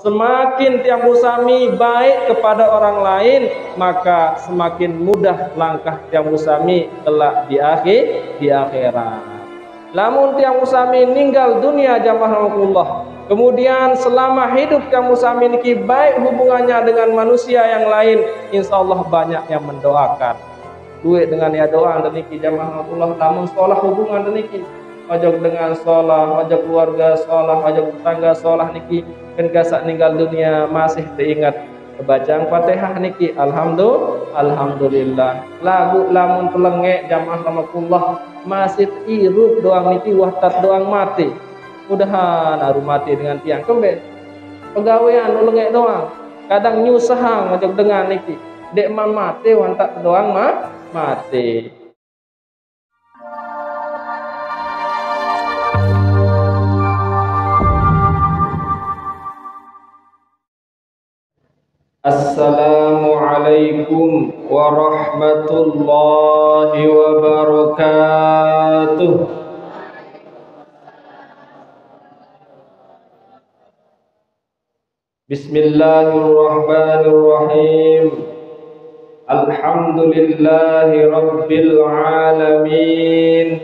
Semakin tiang usami baik kepada orang lain, maka semakin mudah langkah tiang usami kelak di akhirat. Lamun tiang usami ninggal dunia jamaah rahimakumullah, kemudian selama hidup tiang usami niki baik hubungannya dengan manusia yang lain, insyaallah banyak yang mendoakan. Duit dengan ya doa niki jamaah rahimakumullah, lamun sholah hubungan niki ojo dengan sholah, ojo keluarga sholah, ojo tetangga sholah niki kan gasak ninggal dunia masih teringat bacaan Fatihah niki alhamdulillah. Lagu lamun pelengek jamaah rahimakumullah masih irup doang niki wahtat doang mati. Mudahan aru mati dengan tiang kembe. Pegawaian lengek doang. Kadang nyusahang ojo dengan niki. Dek mati wantak doang mati. Assalamualaikum warahmatullahi wabarakatuh. Bismillahirrahmanirrahim. Alhamdulillahi rabbil alamin.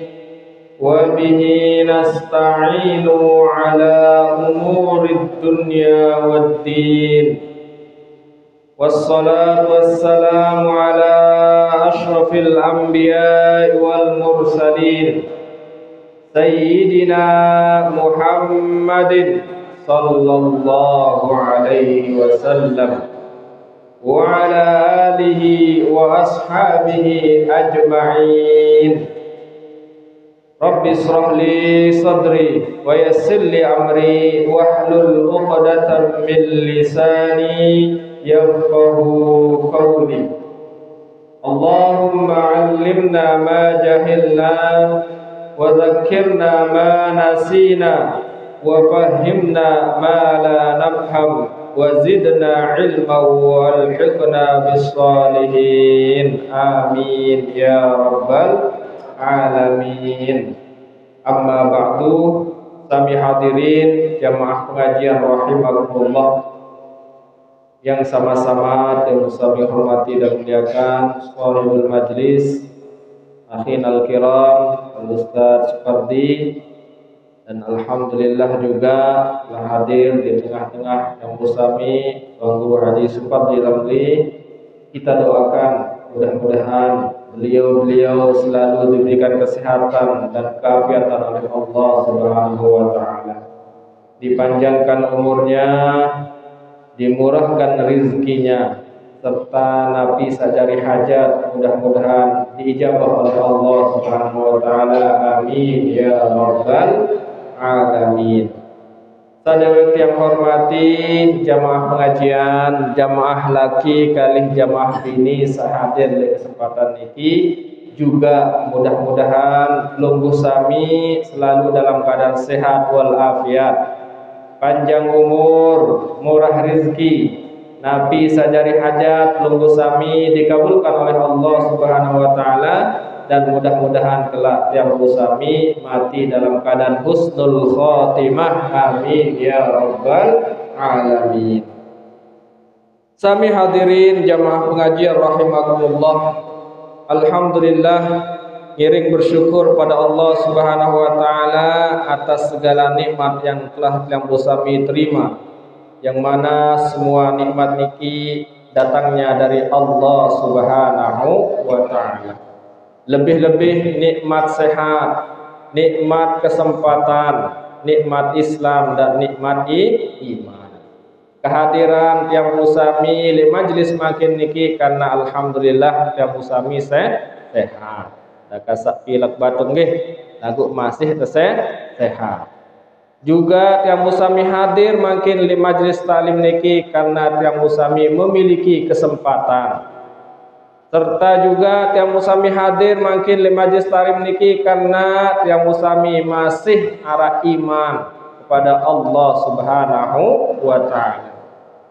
Wa bihi nasta'inu ala umurid dunya waddin. Wassalatu wassalamu ala ashrafil anbiya'i wal mursalin Sayyidina Muhammadin sallallahu alaihi wasallam wa ala alihi wa ashabihi ajma'in. Rabbi israh li sadri wa yassir li amri wahlul 'uqdatam min lisani yafqahu qawli. Allahumma 'allimna ma jahilna wa dhakkirna ma nasina wa fahhimna ma la nafham wa zidna 'ilman wa alhiqna bis salihin. Amin ya rabbal alamin. Amma ba'du, sami hadirin jamaah pengajian rahimakumullah yang sama-sama kami hormati dan muliakan shahibul majlis akhinal kiram Al-Ustaz Supardi, dan alhamdulillah juga telah hadir di tengah-tengah yang bersami Tuan Guru Haji Supardi Ramli. Kita doakan mudah-mudahan beliau selalu diberikan kesehatan dan keafiatan oleh Allah Subhanahu wa taala. Dipanjangkan umurnya, dimurahkan rezekinya, serta Nabi sajari hajat mudah-mudahan diijabah oleh Allah Subhanahu wa taala. Amin ya rabbal alamin. Sadayat yang hormati jamaah pengajian, jamaah laki kalih jamaah bini sahadir di kesempatan ini juga mudah-mudahan lungguh sami selalu dalam keadaan sehat wal afiat, panjang umur, murah rezeki, Nabi sajari hajat lungguh sami dikabulkan oleh Allah Subhanahu wa taala, dan mudah-mudahan kelak tiang sami mati dalam keadaan husnul khotimah. Amin ya rabbal alamin. Sami hadirin jamaah pengajian rahimakumullah, alhamdulillah ngiring bersyukur pada Allah Subhanahu wa taala atas segala nikmat yang telah tiang sami terima, yang mana semua nikmat niki datangnya dari Allah Subhanahu wa taala. Lebih-lebih nikmat sehat, nikmat kesempatan, nikmat Islam, dan nikmat iman. Kehadiran tiang musami di majlis makin niki karena alhamdulillah tiang musami sehat. Da kasak pilek batung nggih, lagu masih sehat. Juga tiang musami hadir makin di majlis taklim niki karena tiang musami memiliki kesempatan. Serta juga tiang musami hadir makin di majlis taklim niki karena tiang musami masih arah iman kepada Allah Subhanahu wa taala,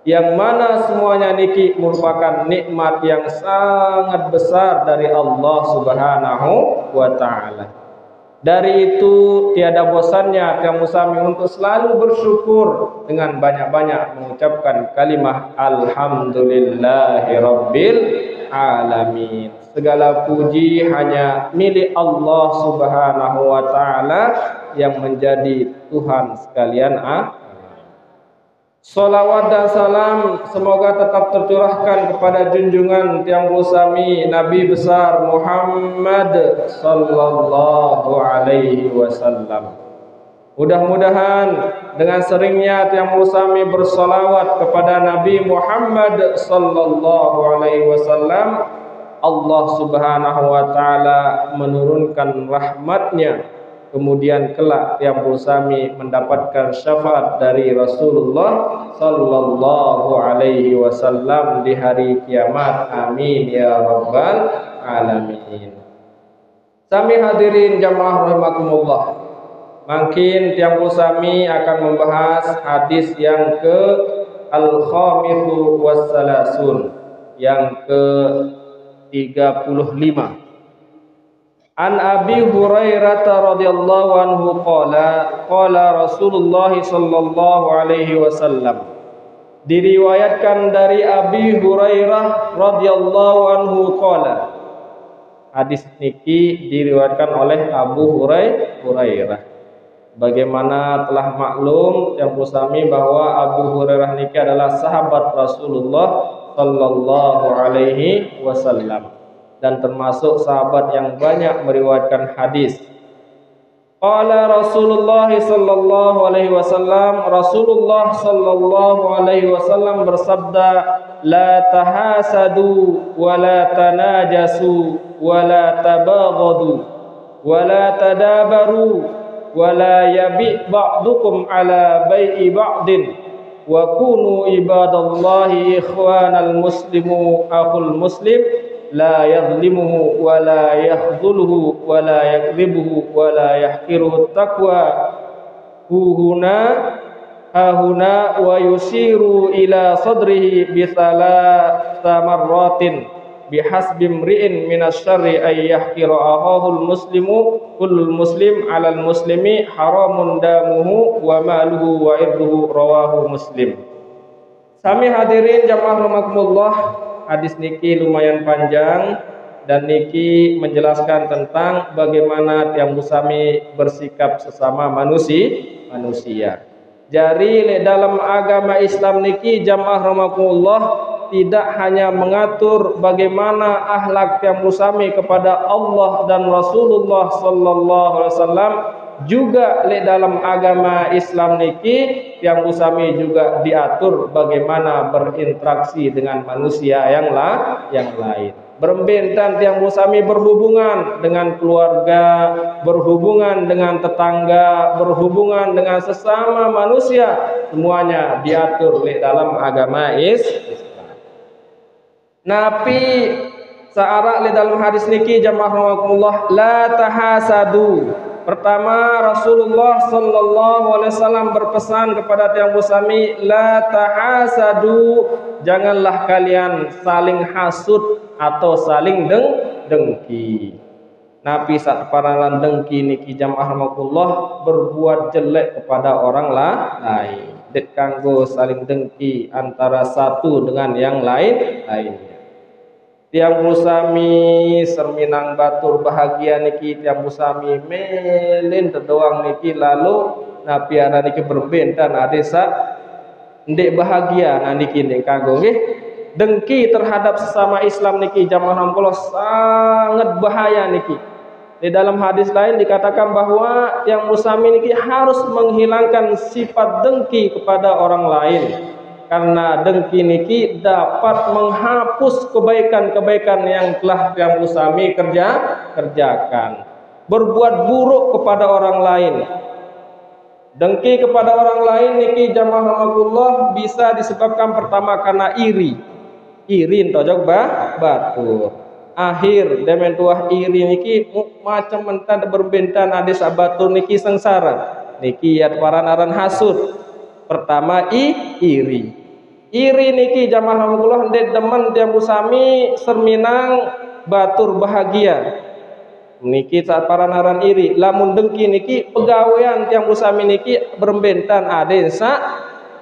yang mana semuanya niki merupakan nikmat yang sangat besar dari Allah Subhanahu wa taala. Dari itu tiada bosannya tiang musami untuk selalu bersyukur dengan banyak-banyak mengucapkan kalimat alhamdulillahirabbil alamin. Segala puji hanya milik Allah Subhanahu wa taala yang menjadi Tuhan sekalian. Salawat dan salam semoga tetap tercurahkan kepada junjungan tiang bersami Nabi besar Muhammad sallallahu alaihi wasallam. Mudah-mudahan dengan seringnya tiang bersami bersalawat kepada Nabi Muhammad sallallahu alaihi wasallam, Allah Subhanahu wa taala menurunkan rahmatnya. Kemudian kelak tiang bersami mendapatkan syafaat dari Rasulullah sallallahu alaihi wasallam di hari kiamat. Amin ya rabbal alamin. Sami hadirin jamaah rahimakumullah. Makin tiang bersami akan membahas hadis yang ke al-khamisu wassalasun, yang ke 35. An Abi Hurairah radhiyallahu anhu qala Rasulullah sallallahu alaihi wasallam. Diriwayatkan dari Abi Hurairah radhiyallahu anhu qala. Hadis niki diriwayatkan oleh Abu Hurairah. Bagaimana telah maklum yang bersami bahwa Abu Hurairah niki adalah sahabat Rasulullah sallallahu alaihi wasallam dan termasuk sahabat yang banyak meriwayatkan hadis. Qala Rasulullah sallallahu alaihi wasallam, Rasulullah sallallahu alaihi wasallam bersabda, la tahasadu wa la tanajasu wa la tabaghadu wa la tadabaru wa la yabi' ba'dukum ala bai'i ba'din wa kunu ibadallahi ikhwanal muslimu akhul muslim la yadhlimuhu wa la yakhdhuluhu wa la yakdhibuhu wa la yahqiruhu taqwa hahuna wa yusiru ila sadrihi bi thalatha marratin bihasbi imri'in minasyarri ay yahqira ahahul muslimu kullul muslim 'alal muslimi haramun damuhu wa maluhu wa irduhu rawahu Muslim. Sami hadirin jamaah rahimakumullah. Hadis niki lumayan panjang dan niki menjelaskan tentang bagaimana tiang musami bersikap sesama manusia. Jadi dalam agama Islam niki jamaah rahimakumullah tidak hanya mengatur bagaimana akhlak tiang musami kepada Allah dan Rasulullah sallallahu alaihi wasallam, juga dalam agama Islam niki yang musami juga diatur bagaimana berinteraksi dengan manusia yang lain. Berbentan tiang musami berhubungan dengan keluarga, berhubungan dengan tetangga, berhubungan dengan sesama manusia, semuanya diatur dalam agama Islam. Nabi searah dalam hadis niki jamaah rahimakumullah, la tahasadu. Pertama, Rasulullah sallallahu alaihi wasallam berpesan kepada tiang musami, la tahasadu, janganlah kalian saling hasud atau saling dengki. Nabi saat paralan dengki niki jamaah rahimakumullah berbuat jelek kepada orang lain. Det kanggo saling dengki antara satu dengan yang lainnya. Tiang musami serminang batur bahagia niki tiang musami melin terdoang niki lalu napiara niki berbentan adesa ndek bahagia niki ndek kagok nggih. Dengki terhadap sesama Islam niki jamaah rahimakumullah sangat bahaya niki. Di dalam hadis lain dikatakan bahwa tiang musami niki harus menghilangkan sifat dengki kepada orang lain. Karena dengki niki dapat menghapus kebaikan-kebaikan yang telah tiang musami kerjakan. Berbuat buruk kepada orang lain. Dengki kepada orang lain niki jamaah rahimakumullah bisa disebabkan pertama karena iri. Iri tojok batur. Akhir demen tuah iri niki macam mentan berbentan ade sabatur niki sengsara. Niki yat paran-aran hasud. Pertama iri. Iri niki jamaah rahimakumullah ndek demen tiang musami serminang batur bahagia. niki saat para naran iri. Lamun dengki niki pegawaian tiang usami niki berembentan ade sa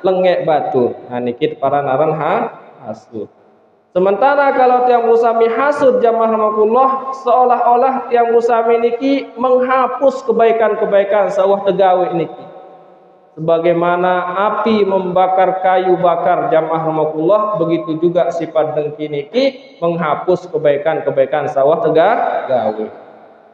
lengek batur. Nah niki para naran hasud. Sementara kalau tiang usami hasud jamaah rahimakumullah, seolah-olah tiang usami niki menghapus kebaikan-kebaikan sawah tegawe niki. Sebagaimana api membakar kayu bakar jamaah rahimakumullah, begitu juga sifat dengki niki menghapus kebaikan-kebaikan sawah tegawe.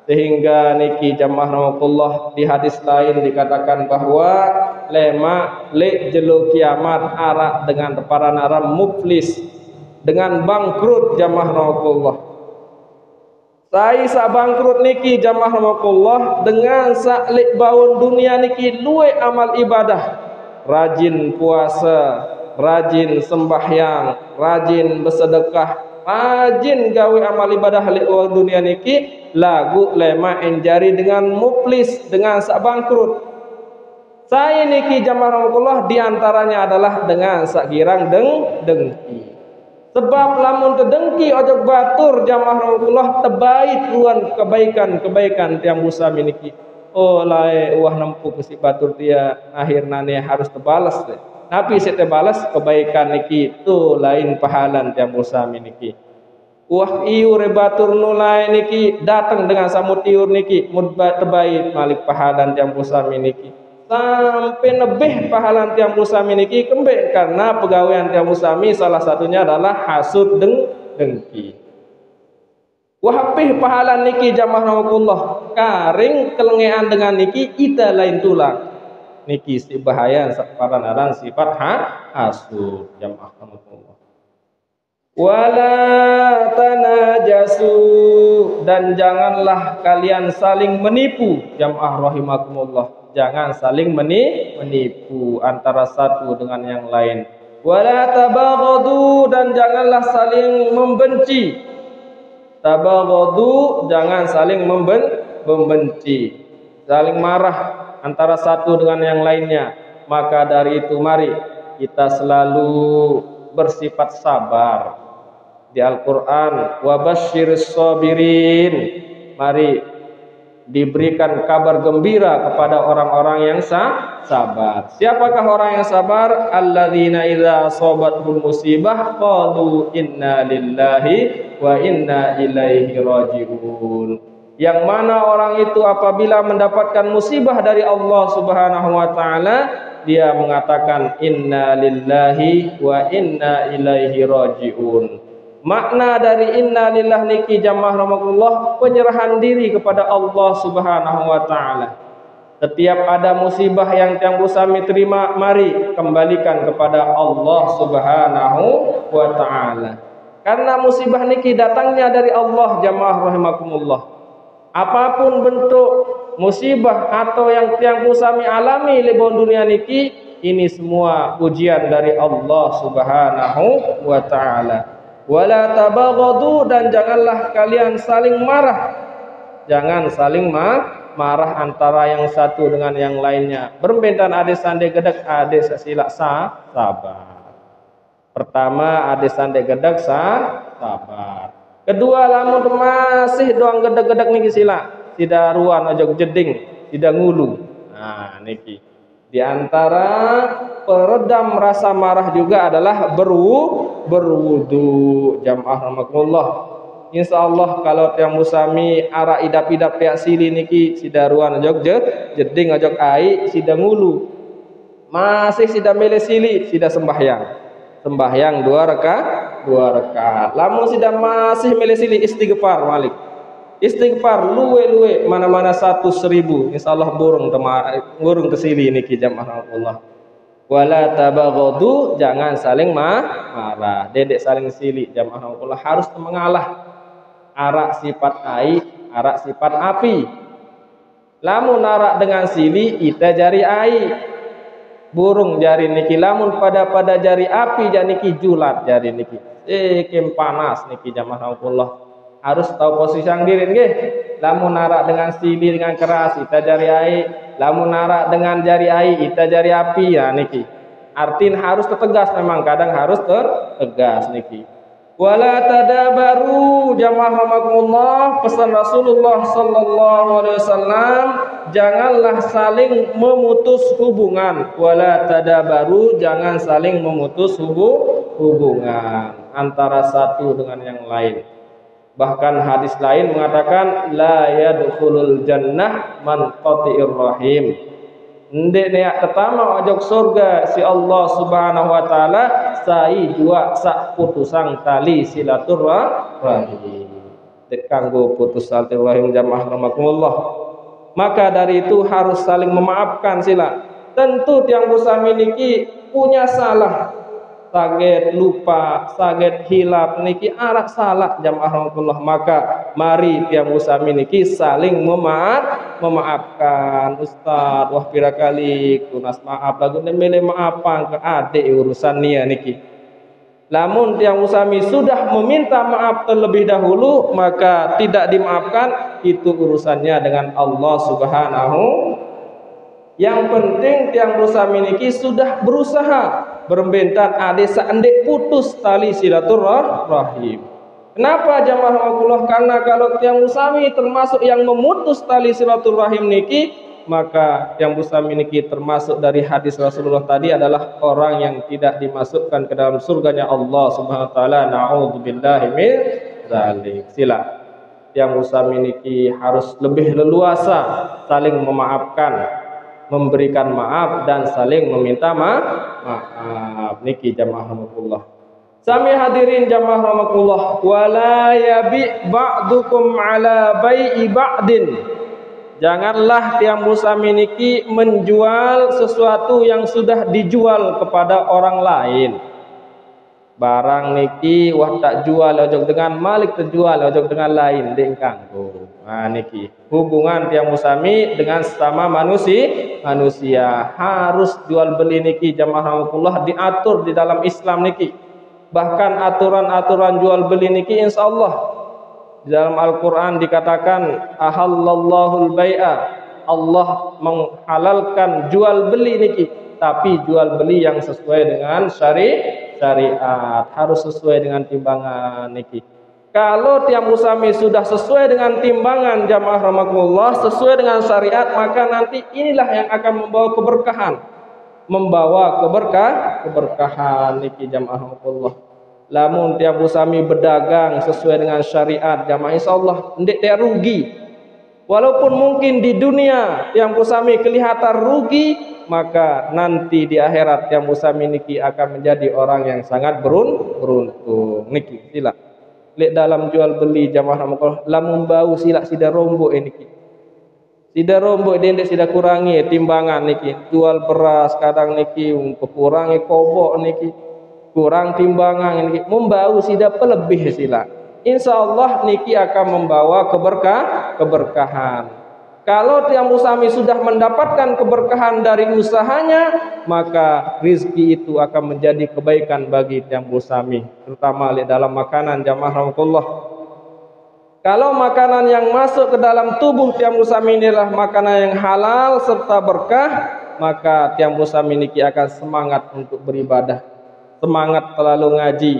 Sehingga niki jamaah rahimakumullah di hadis lain dikatakan bahwa lema le jelo kiamat arak dengan para naram muflis, dengan bangkrut jamaah rahimakumullah. Sai sa bangkrut niki jamaah rahimakumullah dengan saklik baun dunia niki luwe amal ibadah, rajin puasa, rajin sembahyang, rajin bersedekah, rajin gawe amal ibadah lik dunia niki lagu lema enjari dengan muflis, dengan sak bangkrut. Saya niki jamaah rahimakumullah diantaranya adalah dengan sak girang dengki. Sebab lamun tedengki ojo batur jamaah rahimakumullah tebait ruan kebaikan tiang busami niki. Oh lae wah nempu si batur dia akhirnya nih harus tebalas deh. Tapi saya tebalas kebaikan niki tu lain pahalan tiang busami niki. Wah iu rebatur nulai niki datang dengan samut iur niki mudbat tebait malik pahalan tiang busami niki. Sampai lebih pahalan tiang musami niki kembek karena pegawaian tiang musami salah satunya adalah hasud dengki. Wahapih pahalan niki jamaah rahimakumullah karing kelengean dengan niki ita lain tulang niki si bahaya para naran sifat hasud jamaah rahimakumullah. Wala tanajasu, dan janganlah kalian saling menipu jamaah rahimakumullah. Jangan saling menipu antara satu dengan yang lain. Wala tabaghadu, dan janganlah saling membenci. Tabaghadu, jangan saling membenci, saling marah antara satu dengan yang lainnya. Maka dari itu mari kita selalu bersifat sabar. Di Al-Qur'an wabasyiris sabirin, mari diberikan kabar gembira kepada orang-orang yang sabar. Siapakah orang yang sabar? Alladzina idza asabathum musibah qalu inna lillahi wa inna ilaihi raji'un. Yang mana orang itu apabila mendapatkan musibah dari Allah Subhanahu wa taala, dia mengatakan inna lillahi wa inna ilaihi raji'un. Makna dari inna lillah niki jamaah rahimakumullah penyerahan diri kepada Allah Subhanahu wa taala. Setiap ada musibah yang tiang busami terima, mari kembalikan kepada Allah Subhanahu wa taala. Karena musibah niki datangnya dari Allah jamaah rahimakumullah. Apapun bentuk musibah atau yang tiang busami alami di dunia niki, ini semua ujian dari Allah Subhanahu wa taala. Wala tabaghadu, dan janganlah kalian saling marah. Jangan saling marah antara yang satu dengan yang lainnya. Berbentan ade sande gedek, ade sila sabar. Pertama ade sande gedek sabar. Kedua lamun masih doang gedek-gedek niki sila, tidak ruan ojok jeding, tidak ngulu. Nah niki di antara peredam rasa marah juga adalah berwudu jamaah rahimakumullah. Insyaallah kalau tiang musami ara idap-idap tiak sili niki sidaruan ojok jeding ojok ai sida ngulu. Masih sida mele sili sida sembahyang 2 rakaat. Lamun sida masih mele sili istighfar malik. Istighfar luwe mana-mana 100.000 insyaallah burung kesili niki jamaah Allah. Wala tabaghadu, jangan saling marah, dedek saling sili jamaah Allah, harus mengalah. Arak sifat ai, arak sifat api. Lamun arak dengan sili ita jari ai. Burung jari niki lamun pada jari api janiki julat jari niki. Kem panas niki jamaah Allah. Harus tahu posisi yang diri nggih. Lamun narak dengan sili dengan keras ita jari ai, lamun narak dengan jari ai ita jari api ya niki. Artin harus tegas, memang kadang harus tegas niki. Wala tadabaru jamaah rahimakumullah, pesan Rasulullah sallallahu alaihi wasallam, janganlah saling memutus hubungan. Wala tadabaru, jangan saling memutus hubungan antara satu dengan yang lain. Bahkan hadis lain mengatakan la yadkhulul jannah man qati'ir rahim. Ndek niat pertama ojok surga si Allah Subhanahu wa taala sai jua sak putusang tali silaturahim. Dek kanggo putus silaturahim jamaah rahimakumullah. Maka dari itu harus saling memaafkan sila. Tentu tiang busami niki punya salah. Saget lupa, saget hilap niki arak salah jamaah rahimakumullah. Maka mari tiang usami niki saling memaafkan. Ustaz, wah pira kali kunas maaf lagu nemele maafan ke adik urusan nia niki. Lamun tiang usami sudah meminta maaf terlebih dahulu, maka tidak dimaafkan, itu urusannya dengan Allah Subhanahu. Yang penting tiang usami niki sudah berusaha berbentan ade seandek putus tali silaturahim. Kenapa jamaah Allah? Karena kalau tiang musami termasuk yang memutus tali silaturahim niki, maka tiang musami niki termasuk dari hadis Rasulullah tadi adalah orang yang tidak dimasukkan ke dalam surganya Allah Subhanahu wa taala. Na'udzubillahi min dzalik. Sila tiang musami niki harus lebih leluasa saling memaafkan, memberikan maaf dan saling meminta maaf niki jamaah rahimakumullah. Sami hadirin jamaah rahimakumullah, wala yabi ba'dukum ala bai'i ba'din. Janganlah tiang musami niki menjual sesuatu yang sudah dijual kepada orang lain. Barang niki wah tak jual ojok dengan malik, terjual ojok dengan lain ding kanggo. Nah niki hubungan tiang musami dengan sesama manusia harus jual beli niki jamaah rahimakumullah diatur di dalam Islam niki. Bahkan aturan-aturan jual beli niki insyaallah di dalam Al-Qur'an dikatakan ahallallahul bai'a, Allah menghalalkan jual beli niki, tapi jual beli yang sesuai dengan syariat, harus sesuai dengan timbangan niki. Kalau tiang musami sudah sesuai dengan timbangan jamaah rahimakumullah, sesuai dengan syariat, maka nanti inilah yang akan membawa keberkahan niki jamaah rahimakumullah. Lamun tiang musami berdagang sesuai dengan syariat jamaah, insyaallah ndek dia rugi. Walaupun mungkin di dunia tiang musami kelihatan rugi, maka nanti di akhirat tiang musami niki akan menjadi orang yang sangat beruntung niki. Sila lek dalam jual beli jamaah rahimakumullah, lamun bau sila sida rombok niki. Sida rombok dendek sida kurangi timbangan niki. Jual beras kadang niki kurangi kobok niki. Kurang timbangan niki, membau sida pelebih sila. Insyaallah niki akan membawa keberkahan. Kalau tiang musami sudah mendapatkan keberkahan dari usahanya, maka rizki itu akan menjadi kebaikan bagi tiang musami, terutama dalam makanan jamaah rahimakumullah. Kalau makanan yang masuk ke dalam tubuh tiang musami inilah makanan yang halal serta berkah, maka tiang musami niki akan semangat untuk beribadah, semangat terlalu ngaji,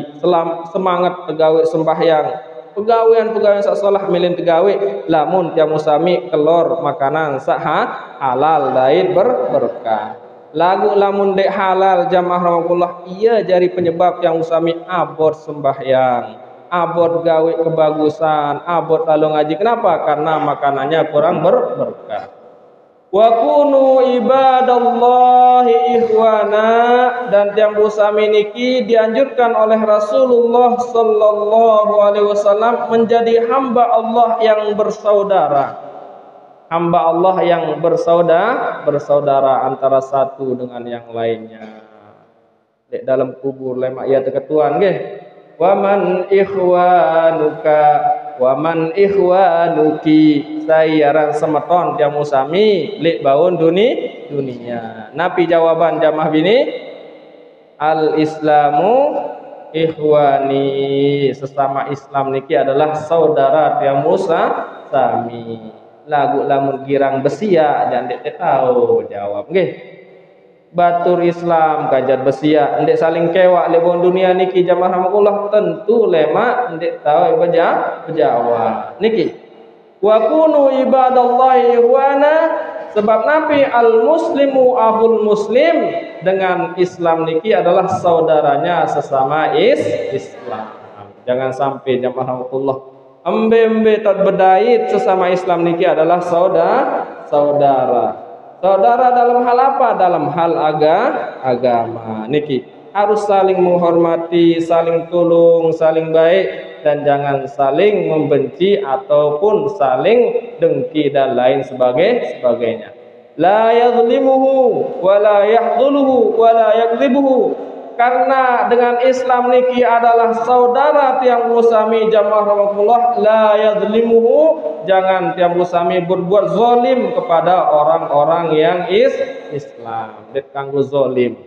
semangat pegawai sembahyang, pegawaian sak salah milin pegawai. Lamun tiang musami kelor makanan sak halal daid berkah. Lagu lamun dek halal jamaah rahimakumullah, iya jadi penyebab tiang musami abot sembahyang, abot gawe kebagusan, abot lalu ngaji. Kenapa? Karena makanannya kurang berkah. Wa kunu ibadallahi ikhwana, dan tiang busami niki dianjurkan oleh Rasulullah sallallahu alaihi wasallam menjadi hamba Allah yang bersaudara. Hamba Allah yang bersaudara antara satu dengan yang lainnya. Di dalam kubur lemak ya ketuan nggih. Wa man ikhwanuka wa man ikhwanuki, sayaran semeton tiang musami lek baun dunia. Napi jawaban jamaah bini, al islamu ikhwani, sesama Islam niki adalah saudara tiang musami. Lagu lamun girang besia dan dek tahu jawab nggih. batur Islam kajat besia ndek saling kewak lebon dunia niki jamaah rahmatullah tentu lemak ndek tahu berjawab niki wa kunu ibadallahi ikhwana sebab nabi al muslimu abul muslim dengan Islam niki adalah saudaranya sesama Islam. Jangan sampai jamaah rahmatullah embe tak berdait sesama Islam niki adalah saudara dalam hal apa? Dalam hal agama. Niki harus saling menghormati, saling tolong, saling baik dan jangan saling membenci ataupun saling dengki dan lain sebagainya. La yadhlimuhu wa la yahdhuluhu wa la yakdzibuhu. Karena dengan Islam niki adalah saudara tiang musami jamaah rahmatullah la yadhlimuhu, jangan tiang musami berbuat zalim kepada orang-orang yang Islam. Det kanggo zalim.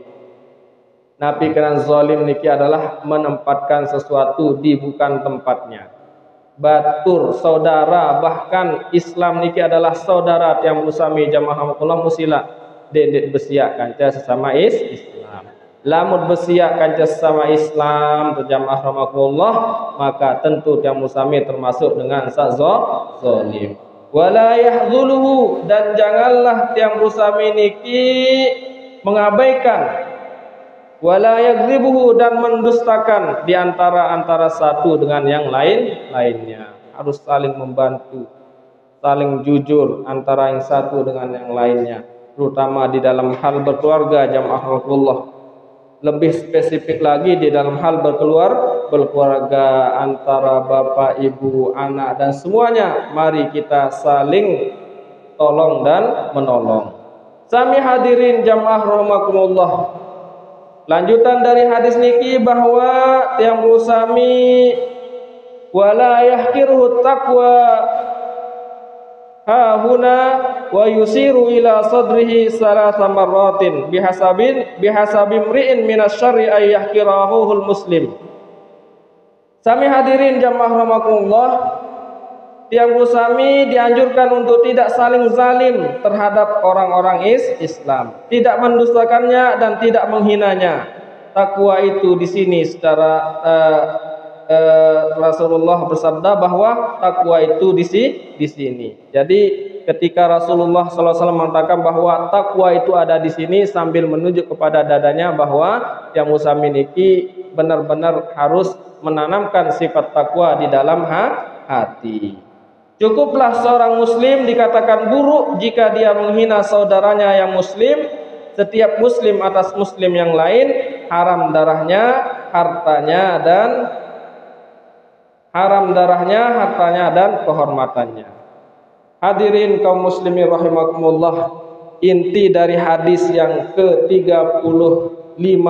Nabi kerana zalim niki adalah menempatkan sesuatu di bukan tempatnya. Batur saudara, bahkan Islam niki adalah saudara tiang musami jamaah rahmatullah musila det besiak kanca sesama Islam. Lamun bersiap kanca sesama Islam terjamaah rahmatullah maka tentu yang musami termasuk dengan zalim. Wala yahdzuluhu, dan janganlah tiang musami niki mengabaikan wala yakdzibuhu, dan mendustakan di antara satu dengan yang lainnya. Harus saling membantu, saling jujur antara yang satu dengan yang lainnya, terutama di dalam hal berkeluarga jamaah rahmatullah. Lebih spesifik lagi di dalam hal berkeluarga antara bapak, ibu, anak dan semuanya. Mari kita saling tolong dan menolong. Sami hadirin jamaah rahimakumullah. Lanjutan dari hadis niki bahwa yang bersami wala yahkiru taqwa ha huna wa yusiru ila sadrihi salasa marratin bihasabi mri'in minasyarri ay yahkirahuhul muslim. Sami hadirin jamaah rahimakumullah, tiang busami dianjurkan untuk tidak saling zalim terhadap orang-orang Islam, tidak mendustakannya dan tidak menghinanya. Takwa itu di sini secara Rasulullah bersabda bahwa takwa itu di sini. Jadi ketika Rasulullah SAW mengatakan bahwa takwa itu ada di sini sambil menunjuk kepada dadanya bahwa yang musami niki benar-benar harus menanamkan sifat takwa di dalam hati. Cukuplah seorang muslim dikatakan buruk jika dia menghina saudaranya yang muslim. Setiap muslim atas muslim yang lain haram darahnya, hartanya dan kehormatannya. Hadirin kaum muslimin rahimakumullah, inti dari hadis yang ke-35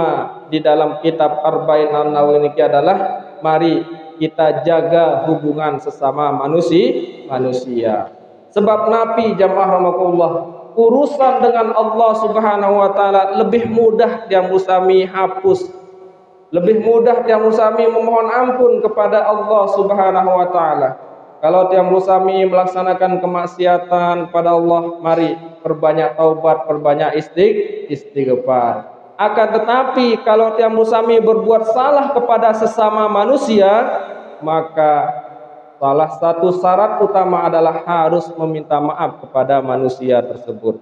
di dalam kitab Arba'in An-Nawawi ini adalah mari kita jaga hubungan sesama manusia. Sebab Nabi jamaah rahimakumullah, urusan dengan Allah Subhanahu wa taala lebih mudah yang musami hapus, lebih mudah tiang musami memohon ampun kepada Allah Subhanahu wa taala. Kalau tiang musami melaksanakan kemaksiatan pada Allah, mari perbanyak taubat, perbanyak istighfar. Akan tetapi kalau tiang musami berbuat salah kepada sesama manusia, maka salah satu syarat utama adalah harus meminta maaf kepada manusia tersebut.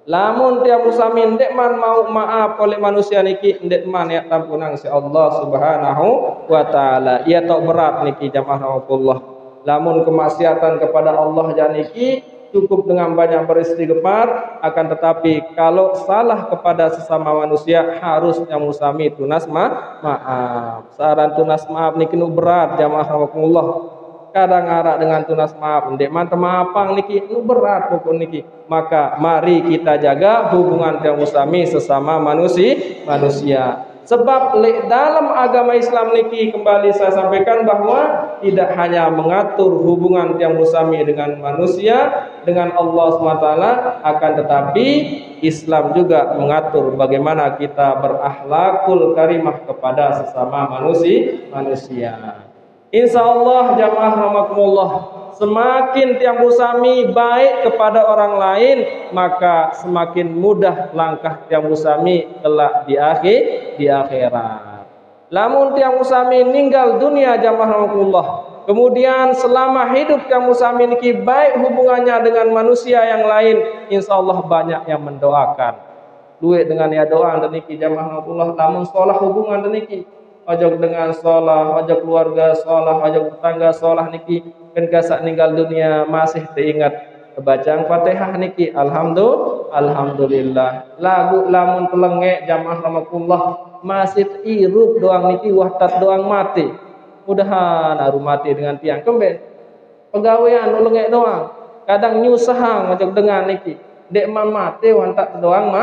Lamun tiap musami ndek man mau maaf oleh manusia niki, ndek man ya tampunan si Allah Subhanahu wa taala. Ia tok berat niki jamaah rahmatullah. Lamun kemaksiatan kepada Allah janiki cukup dengan banyak beristighfar, akan tetapi kalau salah kepada sesama manusia harus yang musami tunas maaf. Saran tunas maaf niki nu berat jamaah rahmatullah. Kadang arak dengan tunas maaf ndek man maafang niki nu berat pokok niki. Maka mari kita jaga hubungan tiang musami sesama manusia. Sebab dalam agama Islam niki kembali saya sampaikan bahwa tidak hanya mengatur hubungan tiang musami dengan manusia, dengan Allah SWT, akan tetapi Islam juga mengatur bagaimana kita berakhlakul karimah kepada sesama manusia. Insya Allah jamaah rahmatullah, semakin tiang usami baik kepada orang lain, maka semakin mudah langkah tiang usami kelak di akhirat. Lamun tiang usami ninggal dunia jamaah rahmatullah, kemudian selama hidup tiang usami niki baik hubungannya dengan manusia yang lain, insyaallah banyak yang mendoakan. Duit dengan ya doa niki jamaah rahmatullah, lamun sholah hubungan niki ojo dengan sholah, ojo keluarga sholah, ojo tetangga sholah niki kan kasak ninggal dunia masih teringat bacaan Fatihah niki alhamdulillah. Lagu lamun pelengek jamaah rahmatullah masih irup doang niki wahtat doang mati. Mudahan aru mati dengan tiang kemben. Pegawaian lengek doang. Kadang nyusahang ojo dengan niki. Dek mati wantak doang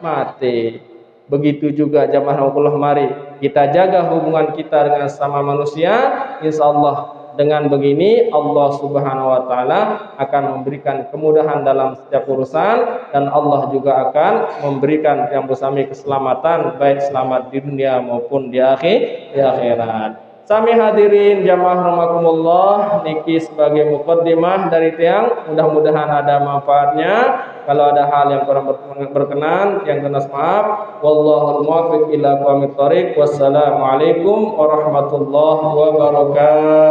mati. Begitu juga jamaah rahmatullah, mari kita jaga hubungan kita dengan sama manusia. Insyaallah dengan begini Allah Subhanahu wa taala akan memberikan kemudahan dalam setiap urusan, dan Allah juga akan memberikan yang bersami keselamatan, baik selamat di dunia maupun di akhirat. Sami hadirin jamaah rahimakumullah, niki sebagai muqaddimah dari tiang, mudah-mudahan ada manfaatnya. Kalau ada hal yang kurang berkenan, yang kena maaf. Wallahul muwaffiq ila aqwamit thoriq. Wassalamualaikum warahmatullahi wabarakatuh.